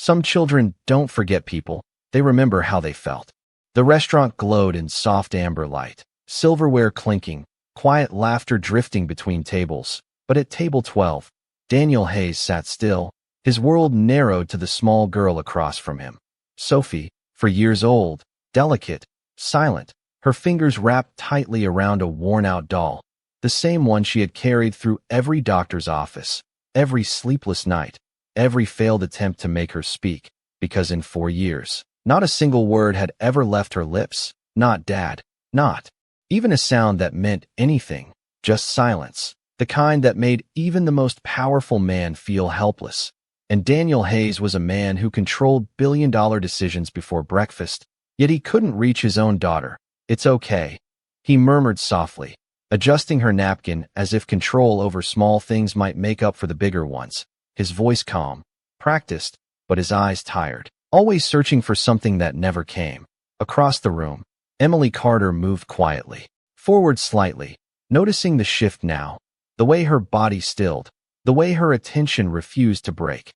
Some children don't forget people, they remember how they felt. The restaurant glowed in soft amber light, silverware clinking, quiet laughter drifting between tables. But at table 12, Daniel Hayes sat still, his world narrowed to the small girl across from him. Sophie, for years old, delicate, silent, her fingers wrapped tightly around a worn-out doll, the same one she had carried through every doctor's office, every sleepless night, every failed attempt to make her speak, because in 4 years, not a single word had ever left her lips, not Dad, not even a sound that meant anything, just silence, the kind that made even the most powerful man feel helpless. And Daniel Hayes was a man who controlled billion-dollar decisions before breakfast, yet he couldn't reach his own daughter. "It's okay," he murmured softly, adjusting her napkin as if control over small things might make up for the bigger ones. His voice calm, practiced, but his eyes tired, always searching for something that never came. Across the room, Emily Carter moved quietly, forward slightly, noticing the shift now, the way her body stilled, the way her attention refused to break.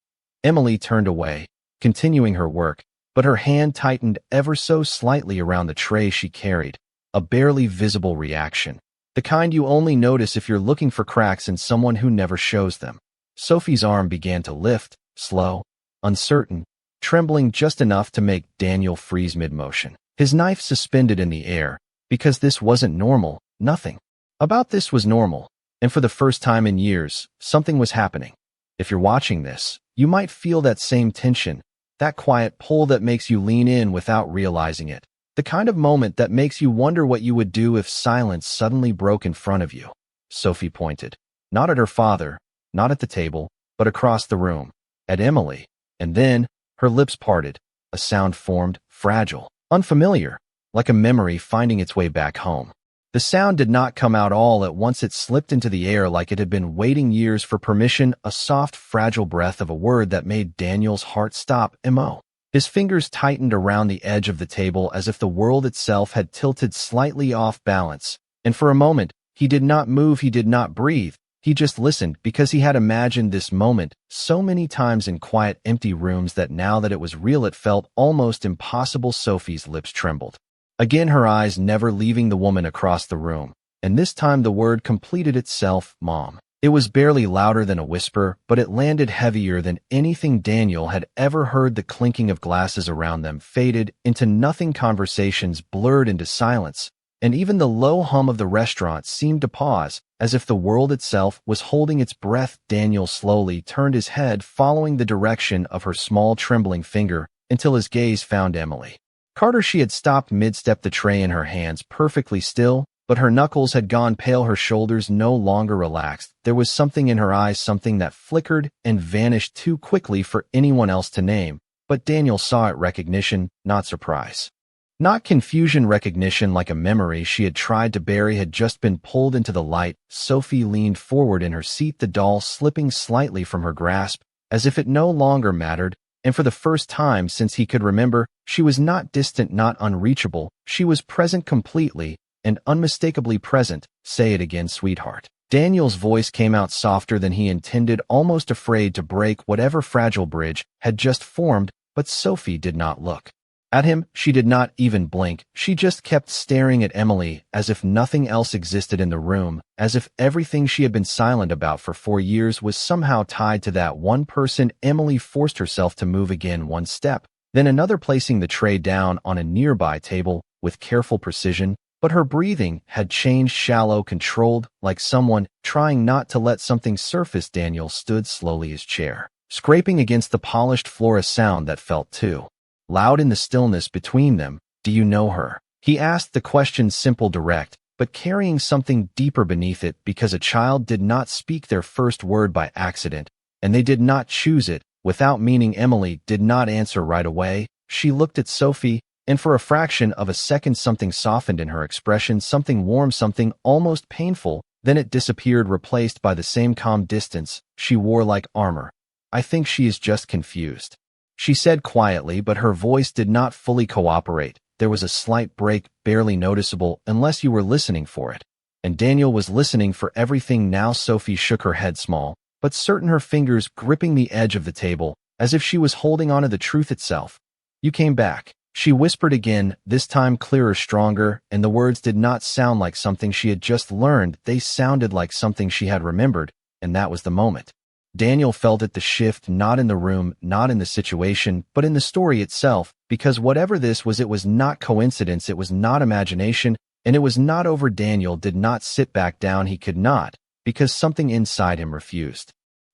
Emily turned away, continuing her work, but her hand tightened ever so slightly around the tray she carried, a barely visible reaction, the kind you only notice if you're looking for cracks in someone who never shows them. Sophie's arm began to lift, slow, uncertain, trembling just enough to make Daniel freeze mid-motion, his knife suspended in the air, because this wasn't normal. Nothing about this was normal, and for the first time in years, something was happening. If you're watching this, you might feel that same tension, that quiet pull that makes you lean in without realizing it, the kind of moment that makes you wonder what you would do if silence suddenly broke in front of you. Sophie pointed, not at her father, not at the table, but across the room, at Emily, and then, her lips parted, a sound formed, fragile, unfamiliar, like a memory finding its way back home. The sound did not come out all at once. It slipped into the air like it had been waiting years for permission, a soft, fragile breath of a word that made Daniel's heart stop. M.O. His fingers tightened around the edge of the table as if the world itself had tilted slightly off balance, and for a moment, he did not move, he did not breathe, he just listened because he had imagined this moment so many times in quiet, empty rooms that now that it was real it felt almost impossible. Sophie's lips trembled. Again, her eyes never leaving the woman across the room, and this time the word completed itself, Mom. It was barely louder than a whisper, but it landed heavier than anything Daniel had ever heard. The clinking of glasses around them faded into nothing, conversations blurred into silence, and even the low hum of the restaurant seemed to pause, as if the world itself was holding its breath. Daniel slowly turned his head, following the direction of her small trembling finger, until his gaze found Emily Carter. She had stopped mid-step, the tray in her hands perfectly still, but her knuckles had gone pale, her shoulders no longer relaxed. There was something in her eyes, something that flickered and vanished too quickly for anyone else to name, but Daniel saw it. Recognition, not surprise. Not confusion, recognition, like a memory she had tried to bury had just been pulled into the light. Sophie leaned forward in her seat, the doll slipping slightly from her grasp, as if it no longer mattered, and for the first time since he could remember, she was not distant, not unreachable. She was present, completely and unmistakably present. "Say it again, sweetheart." Daniel's voice came out softer than he intended, almost afraid to break whatever fragile bridge had just formed, but Sophie did not look at him. She did not even blink. She just kept staring at Emily as if nothing else existed in the room, as if everything she had been silent about for 4 years was somehow tied to that one person. Emily forced herself to move again, one step, then another, placing the tray down on a nearby table with careful precision, but her breathing had changed, shallow, controlled, like someone trying not to let something surface. Daniel stood slowly, his chair scraping against the polished floor, a sound that felt too loud in the stillness between them. "Do you know her?" He asked, the question simple, direct, but carrying something deeper beneath it, because a child did not speak their first word by accident, and they did not choose it without meaning. Emily did not answer right away. She looked at Sophie, and for a fraction of a second something softened in her expression, something warm, something almost painful. Then it disappeared, replaced by the same calm distance she wore like armor. "I think she is just confused," she said quietly, but her voice did not fully cooperate. There was a slight break, barely noticeable unless you were listening for it. And Daniel was listening for everything now. Sophie shook her head, small but certain, her fingers gripping the edge of the table, as if she was holding onto the truth itself. "You came back," she whispered again, this time clearer, stronger, and the words did not sound like something she had just learned, they sounded like something she had remembered, and that was the moment. Daniel felt it, the shift, not in the room, not in the situation, but in the story itself, because whatever this was, it was not coincidence, it was not imagination, and it was not over. Daniel did not sit back down, he could not, because something inside him refused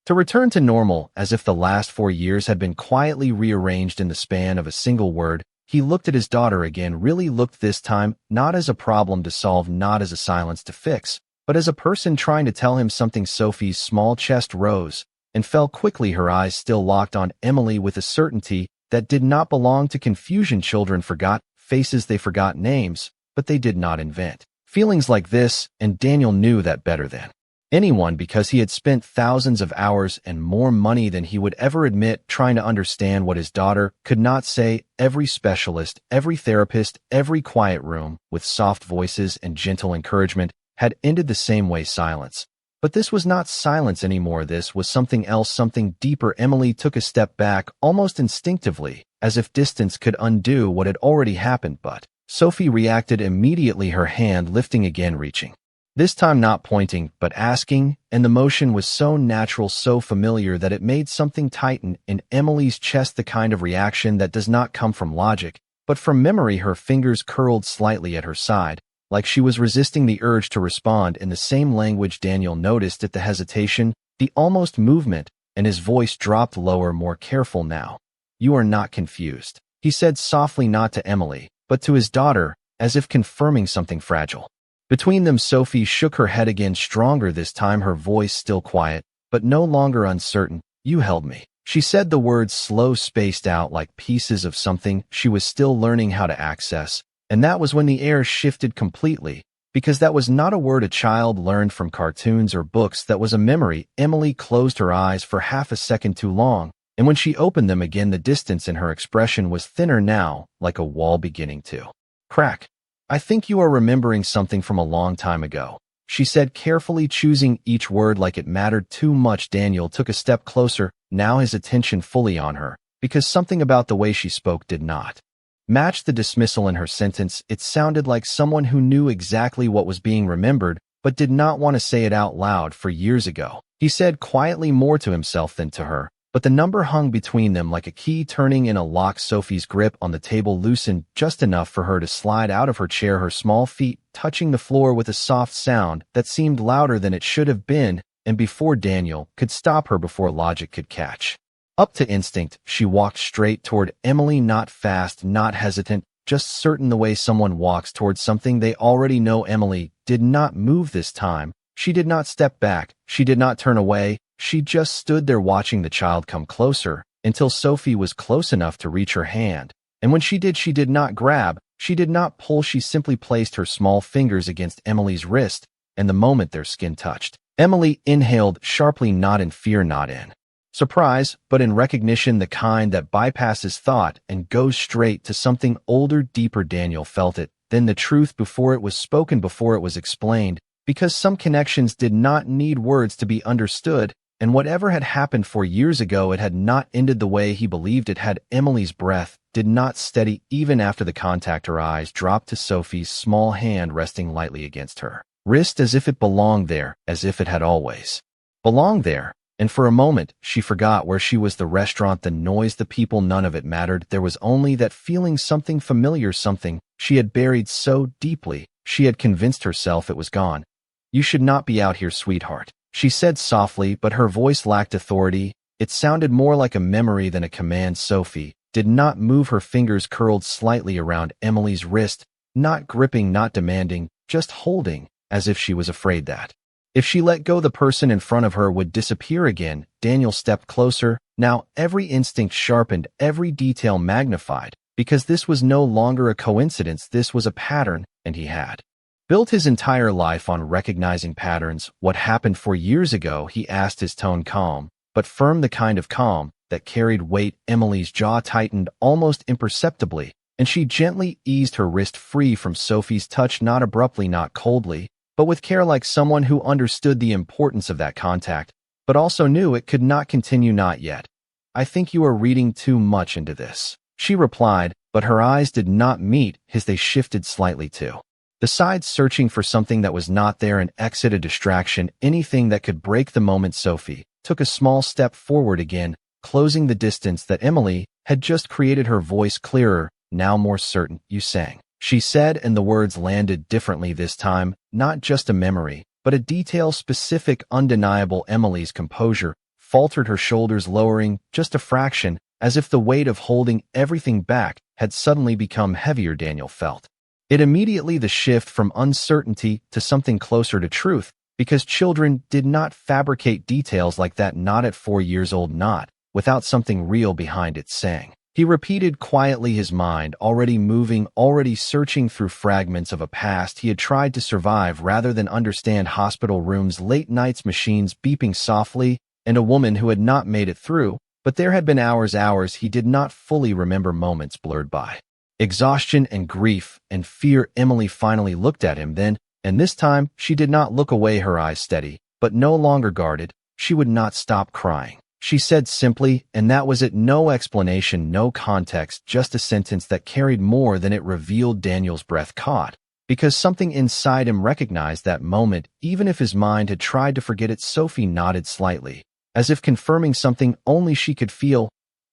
to return to normal, as if the last 4 years had been quietly rearranged in the span of a single word. He looked at his daughter again, really looked this time, not as a problem to solve, not as a silence to fix, but as a person trying to tell him something. Sophie's small chest rose and fell quickly, her eyes still locked on Emily with a certainty that did not belong to confusion. Children forgot faces, they forgot names, but they did not invent feelings like this, and Daniel knew that better than anyone, because he had spent thousands of hours and more money than he would ever admit trying to understand what his daughter could not say. Every specialist, every therapist, every quiet room with soft voices and gentle encouragement had ended the same way: silence. But this was not silence anymore, this was something else, something deeper. Emily took a step back, almost instinctively, as if distance could undo what had already happened, but Sophie reacted immediately, her hand lifting again, reaching. This time not pointing, but asking, and the motion was so natural, so familiar, that it made something tighten in Emily's chest, the kind of reaction that does not come from logic, but from memory. Her fingers curled slightly at her side, like she was resisting the urge to respond in the same language. Daniel noticed it, the hesitation, the almost movement, and his voice dropped lower, more careful now. "You are not confused," he said softly, not to Emily, but to his daughter, as if confirming something fragile between them. Sophie shook her head again, stronger this time, her voice still quiet, but no longer uncertain. "You held me," she said, the words slow, spaced out like pieces of something she was still learning how to access. And that was when the air shifted completely, because that was not a word a child learned from cartoons or books, that was a memory. Emily closed her eyes for half a second too long, and when she opened them again, the distance in her expression was thinner now, like a wall beginning to crack. "I think you are remembering something from a long time ago," she said, carefully choosing each word like it mattered too much. Daniel took a step closer, now his attention fully on her, because something about the way she spoke did not match the dismissal in her sentence. It sounded like someone who knew exactly what was being remembered, but did not want to say it out loud. "For years ago," he said quietly, more to himself than to her, but the number hung between them like a key turning in a lock. Sophie's grip on the table loosened just enough for her to slide out of her chair, her small feet touching the floor with a soft sound that seemed louder than it should have been, and before Daniel could stop her, before logic could catch up to instinct, she walked straight toward Emily, not fast, not hesitant, just certain, the way someone walks towards something they already know. Emily did not move this time. She did not step back. She did not turn away. She just stood there watching the child come closer, until Sophie was close enough to reach her hand. And when she did not grab, she did not pull, she simply placed her small fingers against Emily's wrist, and the moment their skin touched, Emily inhaled sharply, not in fear, not in surprise, but in recognition, the kind that bypasses thought and goes straight to something older, deeper. Daniel felt it, then the truth, before it was spoken, before it was explained, because some connections did not need words to be understood, and whatever had happened 4 years ago, it had not ended the way he believed it had. Emily's breath did not steady even after the contact. Her eyes dropped to Sophie's small hand resting lightly against her wrist, as if it belonged there, as if it had always belonged there. And for a moment, she forgot where she was, the restaurant, the noise, the people, none of it mattered. There was only that feeling, something familiar, something she had buried so deeply, she had convinced herself it was gone. "You should not be out here, sweetheart," she said softly, but her voice lacked authority. It sounded more like a memory than a command. Sophie did not move, her fingers curled slightly around Emily's wrist, not gripping, not demanding, just holding, as if she was afraid that if she let go, the person in front of her would disappear again. Daniel stepped closer, now every instinct sharpened, every detail magnified, because this was no longer a coincidence, this was a pattern, and he had built his entire life on recognizing patterns. "What happened 4 years ago?" he asked, his tone calm, but firm, the kind of calm that carried weight. Emily's jaw tightened almost imperceptibly, and she gently eased her wrist free from Sophie's touch, not abruptly, not coldly, but with care, like someone who understood the importance of that contact, but also knew it could not continue. "Not yet." I think you are reading too much into this. She replied, but her eyes did not meet his. They shifted slightly too. The sides searching for something that was not there, an exit, a distraction, anything that could break the moment. Sophie took a small step forward again, closing the distance that Emily had just created. Her voice clearer, now more certain. You sang, she said, and the words landed differently this time, not just a memory, but a detail specific, undeniable. Emily's composure faltered, her shoulders lowering just a fraction, as if the weight of holding everything back had suddenly become heavier. Daniel felt it immediately, the shift from uncertainty to something closer to truth, because children did not fabricate details like that, not at 4 years old, not without something real behind it. Sang, he repeated quietly, his mind already moving, already searching through fragments of a past he had tried to survive rather than understand. Hospital rooms, late nights, machines beeping softly, and a woman who had not made it through, but there had been hours he did not fully remember, moments blurred by exhaustion and grief and fear. Emily finally looked at him then, and this time she did not look away, her eyes steady, but no longer guarded. She would not stop crying, she said simply, and that was it. No explanation, no context, just a sentence that carried more than it revealed. Daniel's breath caught, because something inside him recognized that moment, even if his mind had tried to forget it. Sophie nodded slightly, as if confirming something only she could feel.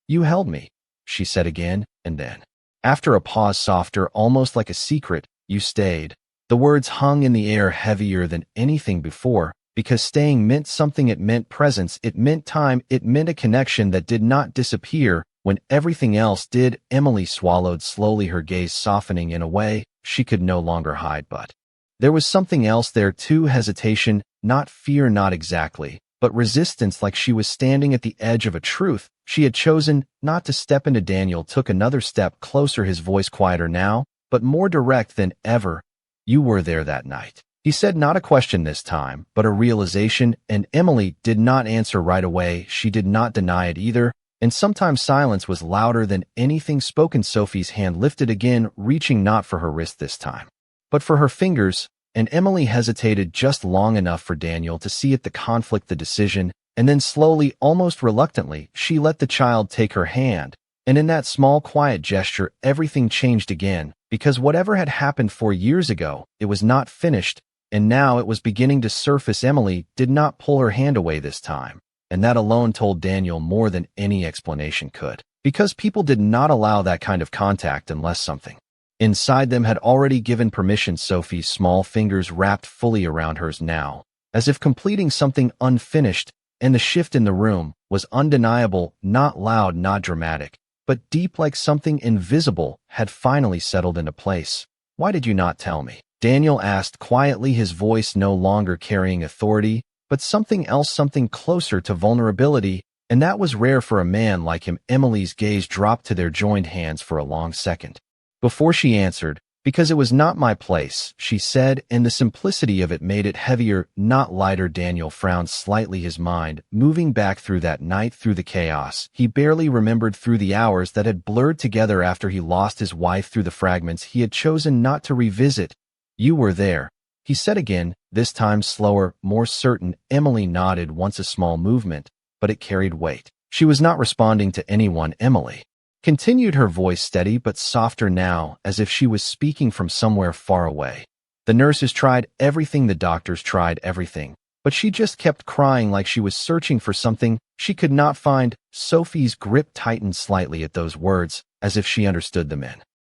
You held me, she said again, and then, after a pause, softer, almost like a secret, you stayed. The words hung in the air, heavier than anything before, because staying meant something. It meant presence, it meant time, it meant a connection that did not disappear when everything else did. Emily swallowed slowly, her gaze softening in a way she could no longer hide. But there was something else there too, hesitation, not fear, not exactly, but resistance, like she was standing at the edge of a truth she had chosen not to step into. Daniel took another step closer, his voice quieter now, but more direct than ever. You were there that night, he said, not a question this time, but a realization, and Emily did not answer right away. She did not deny it either, and sometimes silence was louder than anything spoken. Sophie's hand lifted again, reaching not for her wrist this time, but for her fingers, and Emily hesitated just long enough for Daniel to see it, the conflict, the decision, and then slowly, almost reluctantly, she let the child take her hand, and in that small, quiet gesture, everything changed again, because whatever had happened 4 years ago, it was not finished, and now it was beginning to surface. Emily did not pull her hand away this time, and that alone told Daniel more than any explanation could, because people did not allow that kind of contact unless something inside them had already given permission. Sophie's small fingers wrapped fully around hers now, as if completing something unfinished, and the shift in the room was undeniable, not loud, not dramatic, but deep, like something invisible had finally settled into place. Why did you not tell me? Daniel asked quietly, his voice no longer carrying authority, but something else, something closer to vulnerability, and that was rare for a man like him. Emily's gaze dropped to their joined hands for a long second before she answered, because it was not my place, she said, and the simplicity of it made it heavier, not lighter. Daniel frowned slightly, his mind moving back through that night, through the chaos he barely remembered, through the hours that had blurred together after he lost his wife, through the fragments he had chosen not to revisit. You were there, he said again, this time slower, more certain. Emily nodded once, a small movement, but it carried weight. She was not responding to anyone. Emily continued, her voice steady but softer now, as if she was speaking from somewhere far away. The nurses tried everything, the doctors tried everything, but she just kept crying, like she was searching for something she could not find. Sophie's grip tightened slightly at those words, as if she understood them in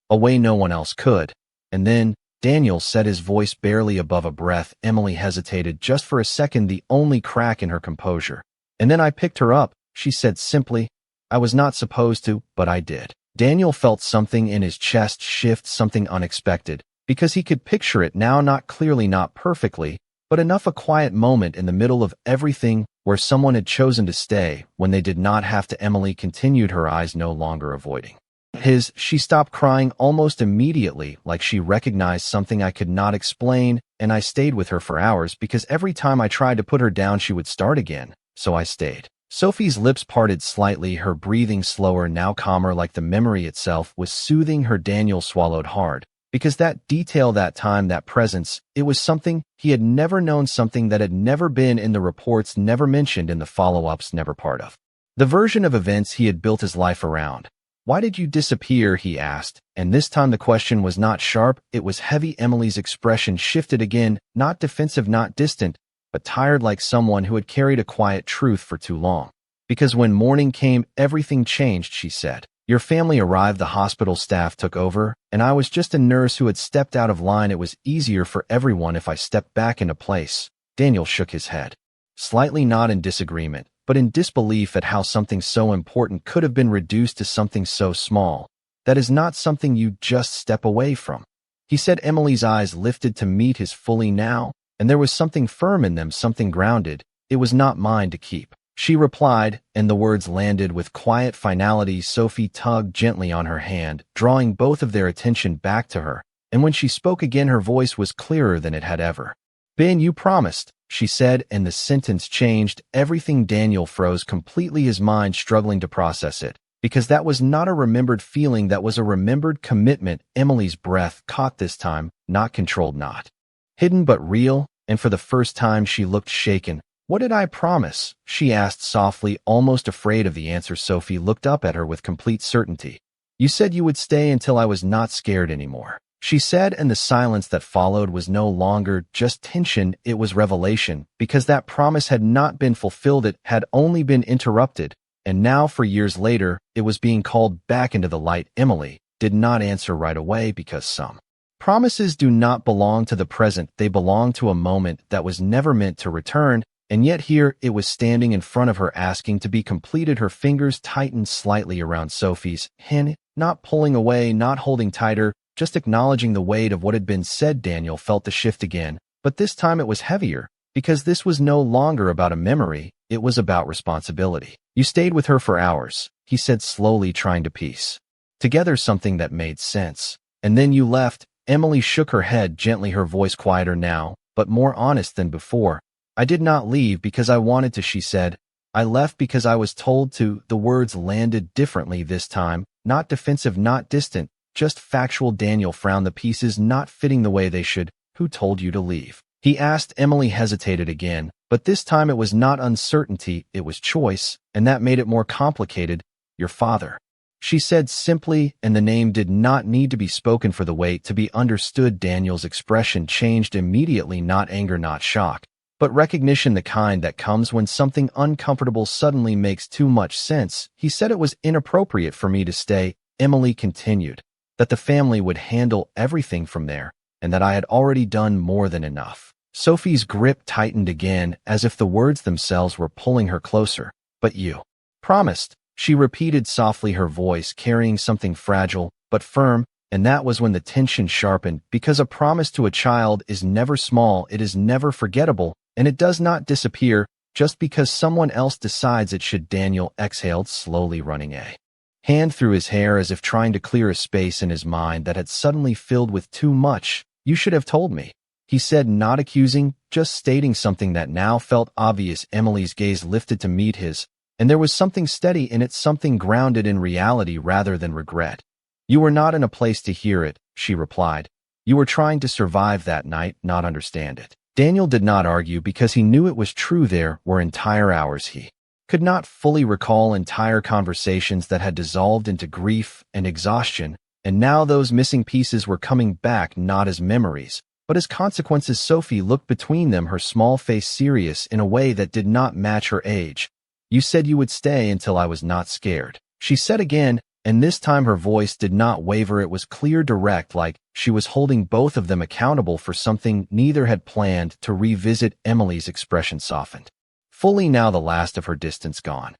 a way no one else could. And then Daniel said, his voice barely above a breath. Emily hesitated just for a second, the only crack in her composure. And then I picked her up, she said simply. I was not supposed to, but I did. Daniel felt something in his chest shift, something unexpected, because he could picture it now, not clearly, not perfectly, but enough, a quiet moment in the middle of everything where someone had chosen to stay when they did not have to. Emily continued, her eyes no longer avoiding his. She stopped crying almost immediately, like she recognized something I could not explain, and I stayed with her for hours, because every time I tried to put her down she would start again, so I stayed. Sophie's lips parted slightly, her breathing slower, now calmer, like the memory itself was soothing her. Daniel swallowed hard, because that detail, that time, that presence, it was something he had never known, something that had never been in the reports, never mentioned in the follow-ups, never part of The version of events he had built his life around. "Why did you disappear?" he asked, and this time the question was not sharp, it was heavy. Emily's expression shifted again, not defensive, not distant, but tired, like someone who had carried a quiet truth for too long. "Because when morning came, everything changed," she said. "Your family arrived, the hospital staff took over, and I was just a nurse who had stepped out of line. It was easier for everyone if I stepped back into place." Daniel shook his head, slightly not in disagreement, but in disbelief at how something so important could have been reduced to something so small. "That is not something you just step away from," he said. Emily's eyes lifted to meet his fully now, and there was something firm in them, something grounded. "It was not mine to keep," she replied, and the words landed with quiet finality. Sophie tugged gently on her hand, drawing both of their attention back to her, and when she spoke again her voice was clearer than it had ever been. "You promised," she said, and the sentence changed everything. Daniel froze completely, his mind struggling to process it, because that was not a remembered feeling, that was a remembered commitment. Emily's breath caught this time, not controlled, not hidden, but real, and for the first time she looked shaken. "What did I promise?" she asked softly, almost afraid of the answer. Sophie looked up at her with complete certainty. "You said you would stay until I was not scared anymore," she said, and the silence that followed was no longer just tension, it was revelation, because that promise had not been fulfilled, it had only been interrupted, and now, for years later, it was being called back into the light. Emily did not answer right away, because some promises do not belong to the present, they belong to a moment that was never meant to return, and yet here it was standing in front of her, asking to be completed. Her fingers tightened slightly around Sophie's hand, not pulling away, not holding tighter, just acknowledging the weight of what had been said. Daniel felt the shift again, but this time it was heavier, because this was no longer about a memory, it was about responsibility. "You stayed with her for hours," he said slowly, trying to piece together something that made sense. "And then you left." Emily shook her head gently, her voice quieter now, but more honest than before. "I did not leave because I wanted to," she said. "I left because I was told to." The words landed differently this time, not defensive, not distant, just factual. Daniel frowned, the pieces not fitting the way they should. "Who told you to leave?" he asked. Emily hesitated again, but this time it was not uncertainty, it was choice, and that made it more complicated. "Your father," she said simply, and the name did not need to be spoken for the weight to be understood. Daniel's expression changed immediately, not anger, not shock, but recognition, the kind that comes when something uncomfortable suddenly makes too much sense. "He said it was inappropriate for me to stay," Emily continued, "that the family would handle everything from there, and that I had already done more than enough." Sophie's grip tightened again, as if the words themselves were pulling her closer. "But you promised," she repeated softly, her voice carrying something fragile but firm, and that was when the tension sharpened, because a promise to a child is never small, it is never forgettable, and it does not disappear just because someone else decides it should. Daniel exhaled slowly, running a hand through his hair as if trying to clear a space in his mind that had suddenly filled with too much. "You should have told me," he said, not accusing, just stating something that now felt obvious. Emily's gaze lifted to meet his, and there was something steady in it, something grounded in reality rather than regret. "You were not in a place to hear it," she replied. "You were trying to survive that night, not understand it." Daniel did not argue, because he knew it was true. There were entire hours he could not fully recall, entire conversations that had dissolved into grief and exhaustion, and now those missing pieces were coming back, not as memories, but as consequences. Sophie looked between them, her small face serious in a way that did not match her age. "You said you would stay until I was not scared," she said again, and this time her voice did not waver, it was clear, direct, like she was holding both of them accountable for something neither had planned to revisit. Emily's expression softened fully now, the last of her distance gone.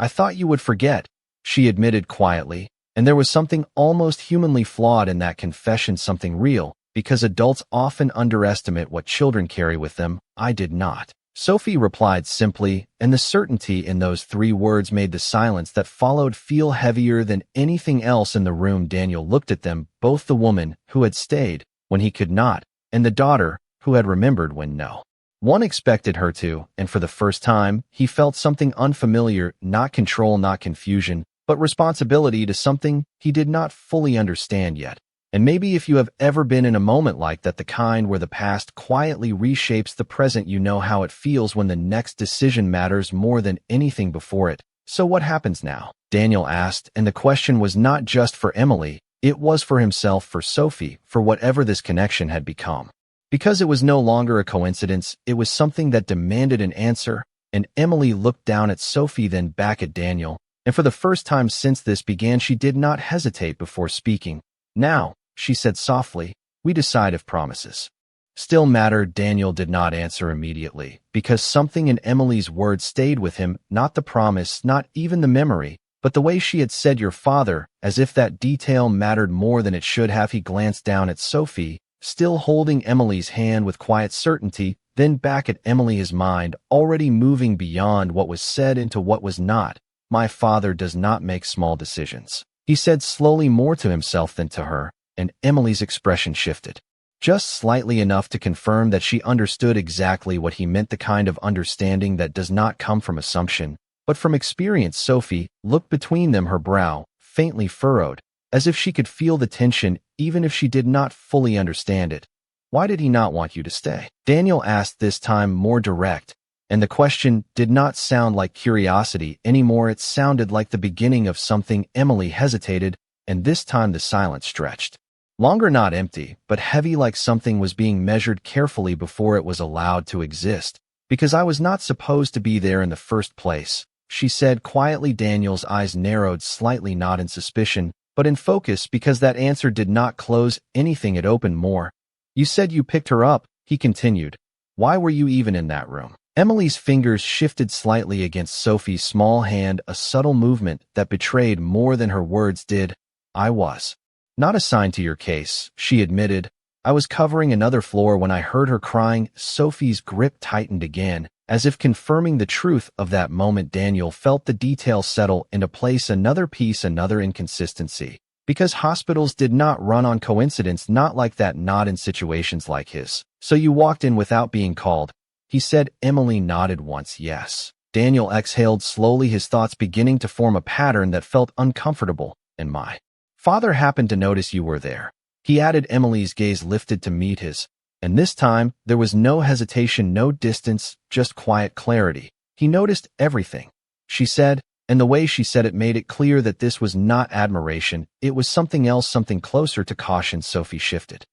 "I thought you would forget," she admitted quietly, and there was something almost humanly flawed in that confession, something real, because adults often underestimate what children carry with them. "I did not," Sophie replied simply, and the certainty in those 3 words made the silence that followed feel heavier than anything else in the room. Daniel looked at them, both the woman who had stayed when he could not, and the daughter who had remembered when no one expected her to, and for the first time, he felt something unfamiliar, not control, not confusion, but responsibility to something he did not fully understand yet. And maybe if you have ever been in a moment like that, the kind where the past quietly reshapes the present, you know how it feels when the next decision matters more than anything before it. "So what happens now?" Daniel asked, and the question was not just for Emily, it was for himself, for Sophie, for whatever this connection had become. Because it was no longer a coincidence, it was something that demanded an answer, and Emily looked down at Sophie, then back at Daniel, and for the first time since this began, she did not hesitate before speaking. "Now," she said softly, "we decide if promises still matter." Daniel did not answer immediately, because something in Emily's words stayed with him, not the promise, not even the memory, but the way she had said "your father," as if that detail mattered more than it should have. He glanced down at Sophie, still holding Emily's hand with quiet certainty, then back at Emily, his mind already moving beyond what was said into what was not. "My father does not make small decisions," he said slowly, more to himself than to her, and Emily's expression shifted. Just slightly enough to confirm that she understood exactly what he meant, the kind of understanding that does not come from assumption, but from experience. Sophie looked between them, her brow faintly furrowed, as if she could feel the tension even if she did not fully understand it. "Why did he not want you to stay?" Daniel asked, this time more direct, and the question did not sound like curiosity anymore. It sounded like the beginning of something. Emily hesitated, and this time the silence stretched longer, not empty, but heavy, like something was being measured carefully before it was allowed to exist. "Because I was not supposed to be there in the first place," she said quietly. Daniel's eyes narrowed slightly, not in suspicion, but in focus, because that answer did not close anything, it opened more. "You said you picked her up," he continued. "Why were you even in that room?" Emily's fingers shifted slightly against Sophie's small hand, a subtle movement that betrayed more than her words did. "I was not assigned to your case," she admitted. "I was covering another floor when I heard her crying." Sophie's grip tightened again, as if confirming the truth of that moment. Daniel felt the details settle into place, another piece, another inconsistency. Because hospitals did not run on coincidence, not like that, not in situations like his. "So you walked in without being called?" he said. Emily nodded once. "Yes." Daniel exhaled slowly, his thoughts beginning to form a pattern that felt uncomfortable. "And my father happened to notice you were there," he added. Emily's gaze lifted to meet his, and this time there was no hesitation, no distance, just quiet clarity. "He noticed everything," she said, and the way she said it made it clear that this was not admiration, it was something else, something closer to caution. Sophie shifted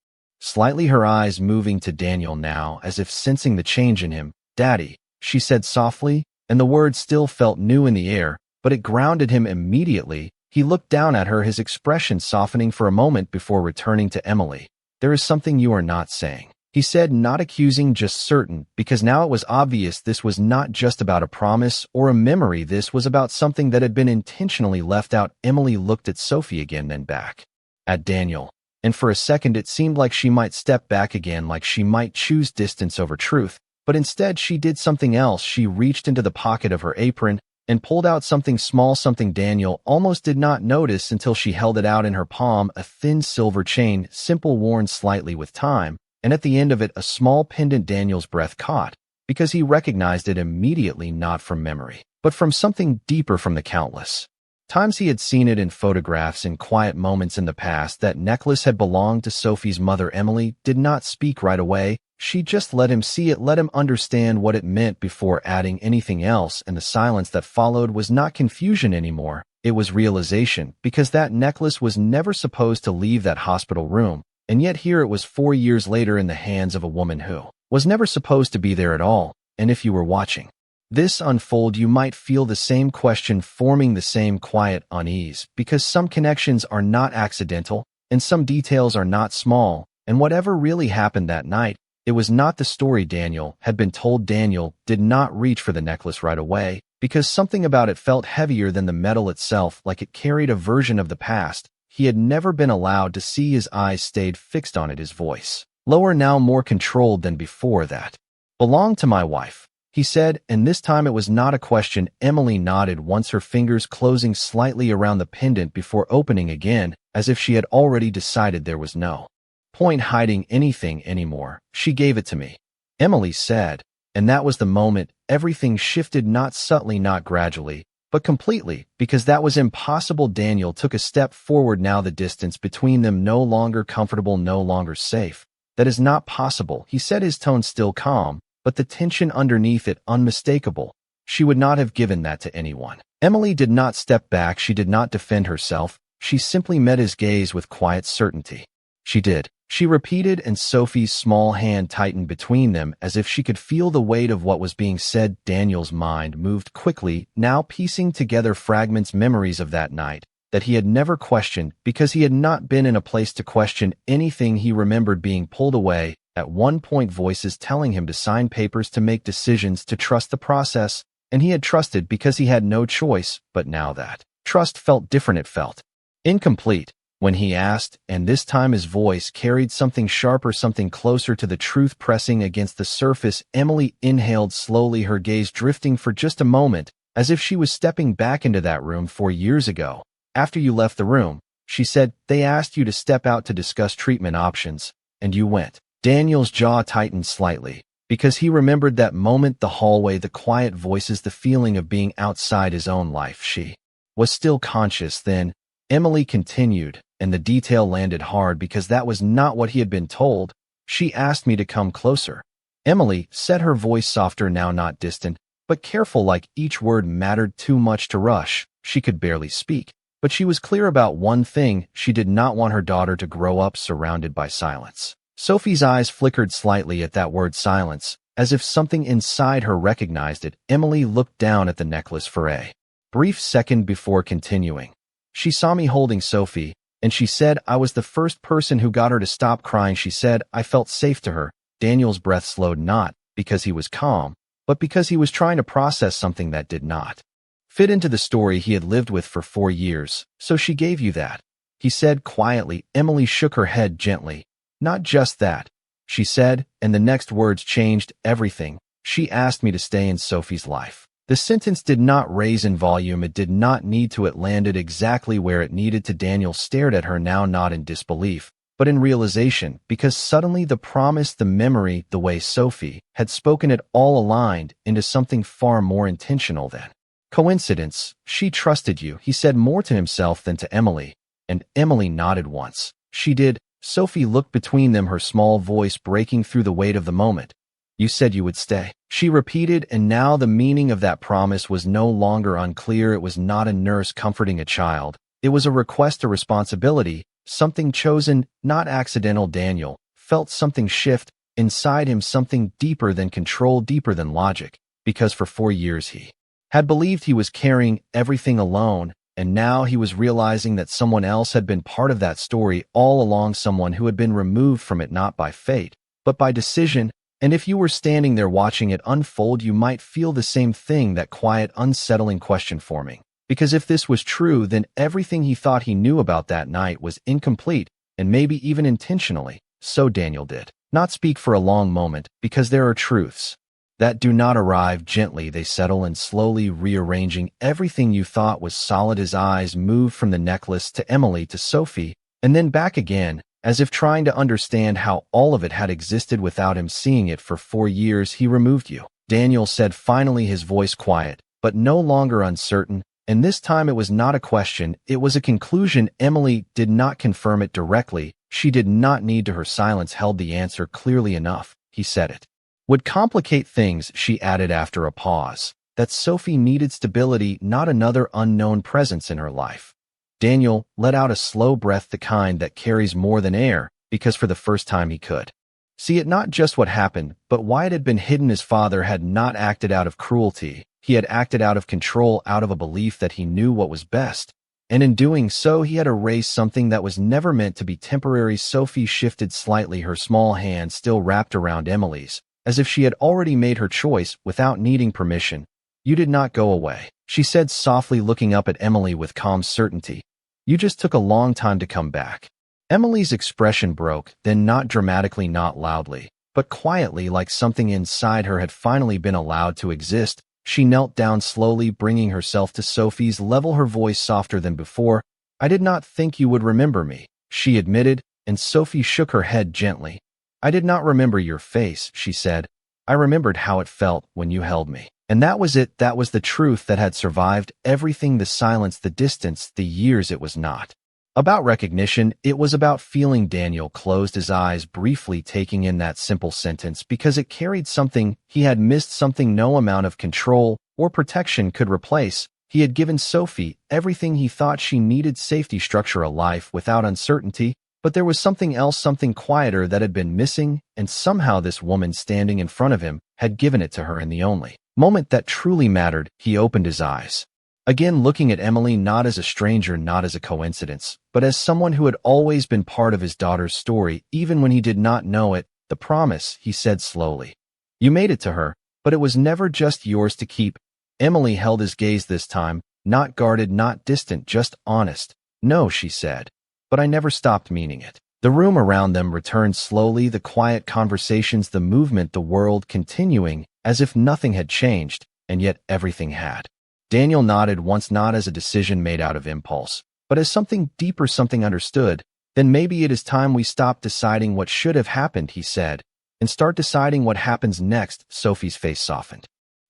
slightly, her eyes moving to Daniel now, as if sensing the change in him. "Daddy," she said softly, and the word still felt new in the air, but it grounded him immediately. He looked down at her, his expression softening for a moment before returning to Emily. "There is something you are not saying," he said, not accusing, just certain, because now it was obvious this was not just about a promise or a memory. This was about something that had been intentionally left out. Emily looked at Sophie again, then back at Daniel, and for a second it seemed like she might step back again, like she might choose distance over truth, but instead she did something else. She reached into the pocket of her apron and pulled out something small, something Daniel almost did not notice until she held it out in her palm, a thin silver chain, simple, worn slightly with time, and at the end of it a small pendant. Daniel's breath caught, because he recognized it immediately, not from memory, but from something deeper, from the countless times he had seen it in photographs, in quiet moments in the past. That necklace had belonged to Sophie's mother. Emily did not speak right away. She just let him see it, let him understand what it meant before adding anything else, and the silence that followed was not confusion anymore. It was realization, because that necklace was never supposed to leave that hospital room, and yet here it was 4 years later in the hands of a woman who was never supposed to be there at all. And if you were watching this unfold, you might feel the same question forming, the same quiet unease, because some connections are not accidental, and some details are not small, and whatever really happened that night, it was not the story Daniel had been told. Daniel did not reach for the necklace right away, because something about it felt heavier than the metal itself, like it carried a version of the past he had never been allowed to see. His eyes stayed fixed on it, his voice lower now, more controlled than before. "That belonged to my wife," he said, and this time it was not a question. Emily nodded once, her fingers closing slightly around the pendant before opening again, as if she had already decided there was no point hiding anything anymore. "She gave it to me," Emily said, and that was the moment everything shifted, not subtly, not gradually, but completely, because that was impossible. Daniel took a step forward now, the distance between them no longer comfortable, no longer safe. "That is not possible," he said, his tone still calm, but the tension underneath it unmistakable. "She would not have given that to anyone." Emily did not step back, she did not defend herself, she simply met his gaze with quiet certainty. She did. She repeated, and Sophie's small hand tightened between them as if she could feel the weight of what was being said. Daniel's mind moved quickly, now piecing together fragments, memories of that night that he had never questioned because he had not been in a place to question anything. He remembered being pulled away, at one point voices telling him to sign papers, to make decisions, to trust the process, and he had trusted because he had no choice. But now that trust felt different. It felt incomplete. When he asked, and this time his voice carried something sharper, something closer to the truth pressing against the surface. Emily inhaled slowly, her gaze drifting for just a moment, as if she was stepping back into that room 4 years ago. After you left the room, she said, they asked you to step out to discuss treatment options, and you went. Daniel's jaw tightened slightly, because he remembered that moment, the hallway, the quiet voices, the feeling of being outside his own life. She was still conscious then, Emily continued, and the detail landed hard because that was not what he had been told. She asked me to come closer. Emily said, her voice softer now, not distant, but careful, like each word mattered too much to rush. She could barely speak, but she was clear about one thing: she did not want her daughter to grow up surrounded by silence. Sophie's eyes flickered slightly at that word silence, as if something inside her recognized it. Emily looked down at the necklace for a brief second before continuing. She saw me holding Sophie, and she said I was the first person who got her to stop crying. She said I felt safe to her. Daniel's breath slowed, not because he was calm, but because he was trying to process something that did not fit into the story he had lived with for 4 years. So she gave you that, he said quietly. Emily shook her head gently. Not just that, she said, and the next words changed everything. She asked me to stay in Sophie's life. The sentence did not raise in volume, it did not need to. It landed exactly where it needed to. Daniel stared at her now, not in disbelief, but in realization, because suddenly the promise, the memory, the way Sophie had spoken it, all aligned into something far more intentional than coincidence. She trusted you, he said, more to himself than to Emily, and Emily nodded once. She did. Sophie looked between them, her small voice breaking through the weight of the moment. You said you would stay, she repeated, and now the meaning of that promise was no longer unclear. It was not a nurse comforting a child. It was a request, a responsibility, something chosen, not accidental. Daniel felt something shift inside him, something deeper than control, deeper than logic, because for 4 years he had believed he was carrying everything alone, and now he was realizing that someone else had been part of that story all along, someone who had been removed from it not by fate, but by decision. And if you were standing there watching it unfold, you might feel the same thing, that quiet, unsettling question forming. Because if this was true, then everything he thought he knew about that night was incomplete, and maybe even intentionally. So Daniel did not speak for a long moment, because there are truths that do not arrive gently. They settle in, slowly rearranging everything you thought was solid. His eyes moved from the necklace to Emily to Sophie, and then back again, as if trying to understand how all of it had existed without him seeing it. For 4 years he removed you, Daniel said finally, his voice quiet, but no longer uncertain, and this time it was not a question, it was a conclusion. Emily did not confirm it directly. She did not need to. Her silence held the answer clearly enough. He said it would complicate things, she added after a pause, that Sophie needed stability, not another unknown presence in her life. Daniel let out a slow breath, the kind that carries more than air, because for the first time he could see it, not just what happened, but why it had been hidden. His father had not acted out of cruelty. He had acted out of control, out of a belief that he knew what was best. And in doing so, he had erased something that was never meant to be temporary. Sophie shifted slightly, her small hand still wrapped around Emily's, as if she had already made her choice without needing permission. You did not go away, she said softly, looking up at Emily with calm certainty. You just took a long time to come back. Emily's expression broke, then not dramatically, not loudly, but quietly, like something inside her had finally been allowed to exist. She knelt down slowly, bringing herself to Sophie's level, her voice softer than before. I did not think you would remember me, she admitted, and Sophie shook her head gently. I did not remember your face, she said. I remembered how it felt when you held me. And that was it. That was the truth that had survived everything, the silence, the distance, the years. It was not about recognition, it was about feeling. Daniel closed his eyes briefly, taking in that simple sentence, because it carried something he had missed, something no amount of control or protection could replace. He had given Sophie everything he thought she needed: safety, structure, a life without uncertainty, but there was something else, something quieter that had been missing, and somehow this woman standing in front of him had given it to her in the only moment that truly mattered. He opened his eyes. Again, looking at Emily not as a stranger, not as a coincidence, but as someone who had always been part of his daughter's story, even when he did not know it. The promise, he said slowly. You made it to her, but it was never just yours to keep. Emily held his gaze this time, not guarded, not distant, just honest. No, she said. But I never stopped meaning it. The room around them returned slowly, the quiet conversations, the movement, the world continuing, as if nothing had changed, and yet everything had. Daniel nodded once, not as a decision made out of impulse, but as something deeper, something understood. Then maybe it is time we stop deciding what should have happened, he said, and start deciding what happens next. Sophie's face softened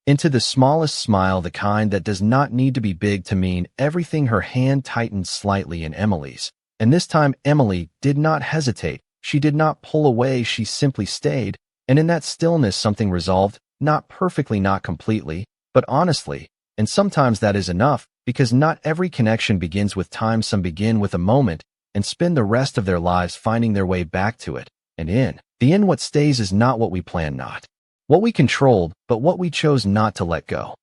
into the smallest smile, the kind that does not need to be big to mean everything. Her hand tightened slightly in Emily's, and this time Emily did not hesitate. She did not pull away, she simply stayed, and in that stillness something resolved, not perfectly, not completely, but honestly. And sometimes that is enough, because not every connection begins with time. Some begin with a moment and spend the rest of their lives finding their way back to it. And in the end, what stays is not what we planned, not what we controlled, but what we chose not to let go.